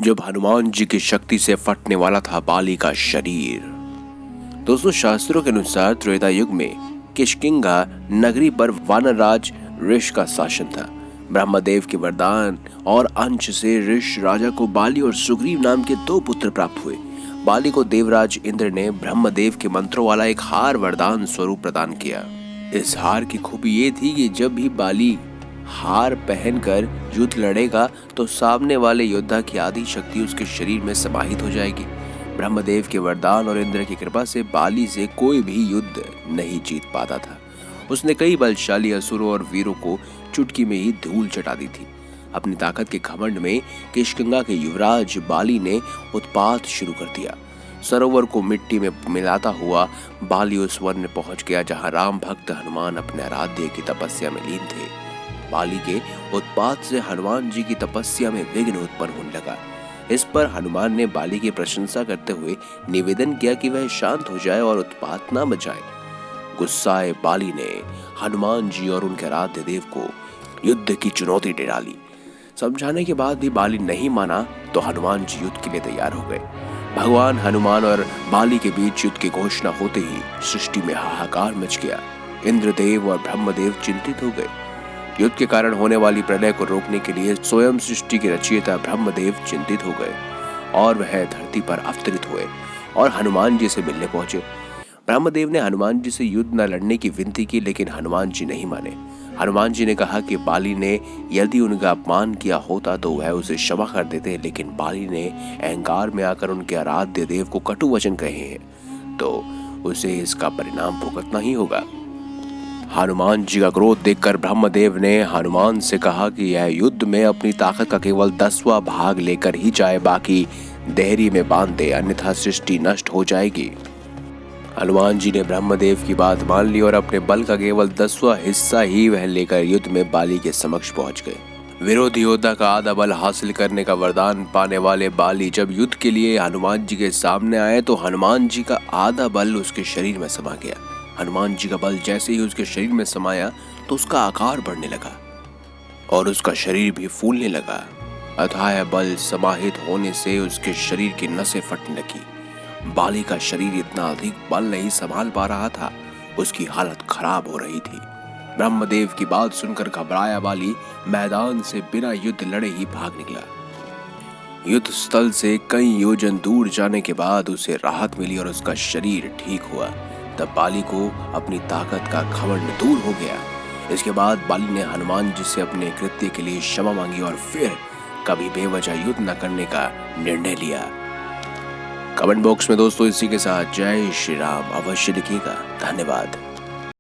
जब हनुमान जी की शक्ति से फटने वाला था बाली का शरीर। दोस्तों, शास्त्रों के अनुसार त्रेता युग में किष्किंधा नगरी पर वानरराज ऋष का शासन था। ब्रह्मदेव के वरदान और अंश से ऋष राजा को बाली और सुग्रीव नाम के 2 पुत्र प्राप्त हुए। बाली को देवराज इंद्र ने ब्रह्मदेव के मंत्रों वाला एक हार वरदान स्वरूप प्रदान किया। इस हार की खूबी ये थी कि जब भी बाली हार पहनकर युद्ध लड़ेगा तो सामने वाले योद्धा की आधी शक्ति उसके शरीर में समाहित हो जाएगी। ब्रह्मदेव के वरदान और इंद्र की कृपा से बाली से कोई भी युद्ध नहीं जीत पाता था। उसने कई बलशाली असुरों और वीरों को चुटकी में ही धूल चटा दी थी। अपनी ताकत के घमंड में किष्किंधा के युवराज बाली ने उत्पात शुरू कर दिया। सरोवर को मिट्टी में मिलाता हुआ बाली उस वन में पहुंच गया जहां राम भक्त हनुमान अपने आराध्य की तपस्या में लीन थे। बाली के उत्पात से हनुमान जी की तपस्या में विघ्न उत्पन्न होने लगा। इस पर हनुमान ने बाली की प्रशंसा करते हुए निवेदन किया कि वह शांत हो जाए और उत्पात न मचाए। गुस्साए बाली ने हनुमान जी और उनके आराध्य देव को युद्ध की चुनौती दे डाली। समझाने के बाद भी बाली नहीं माना तो हनुमान जी युद्ध के लिए तैयार हो गए। भगवान हनुमान और बाली के बीच युद्ध की घोषणा होते ही सृष्टि में हाहाकार मच गया। इंद्रदेव और ब्रह्मदेव चिंतित हो गए। युद्ध के कारण होने वाली प्रलय को रोकने के लिए स्वयं सृष्टि के रचयिता ब्रह्मदेव चिंतित हो गए और वह धरती पर अवतरित हुए और हनुमान जी से मिलने पहुंचे। ब्रह्मदेव ने हनुमान जी से युद्ध न लड़ने की विनती की, लेकिन हनुमान जी नहीं माने। हनुमान जी ने कहा कि बाली ने यदि उनका अपमान किया होता तो वह उसे क्षमा कर देते, लेकिन बाली ने अहंकार में आकर उनके आराध्य देव को कटु वचन कहे हैं तो उसे इसका परिणाम भुगतना ही होगा। हनुमान जी का क्रोध देखकर ब्रह्मदेव ने हनुमान से कहा कि यह युद्ध में अपनी ताकत का केवल 10वां भाग लेकर ही जाए, बाकी देहरी में बांध दे, अन्यथा सृष्टि नष्ट हो जाएगी। हनुमान जी ने ब्रह्मदेव की बात मान ली और अपने बल का केवल 10वां हिस्सा ही वह लेकर युद्ध में बाली के समक्ष पहुंच गए। विरोधी योद्धा का आधा बल हासिल करने का वरदान पाने वाले बाली जब युद्ध के लिए हनुमान जी के सामने आए तो हनुमान जी का आधा बल उसके शरीर में समा गया। हनुमान जी का बल जैसे ही उसके शरीर में समाया तो उसका आकार बढ़ने लगा और उसका शरीर भी फूलने लगा। अथाह बल समाहित होने से उसके शरीर की नसें फटने लगी। बाली का शरीर इतना अधिक बल नहीं संभाल पा रहा था, उसकी हालत खराब हो रही थी। ब्रह्मदेव की बात सुनकर घबराया बाली मैदान से बिना युद्ध लड़े ही भाग निकला। युद्ध स्थल से कई योजन दूर जाने के बाद उसे राहत मिली और उसका शरीर ठीक हुआ। तब बाली को अपनी ताकत का घमंड दूर हो गया। इसके बाद बाली ने हनुमान जी से अपने कृत्य के लिए क्षमा मांगी और फिर कभी बेवजह युद्ध न करने का निर्णय लिया। कमेंट बॉक्स में दोस्तों इसी के साथ जय श्री राम अवश्य लिखिएगा। धन्यवाद।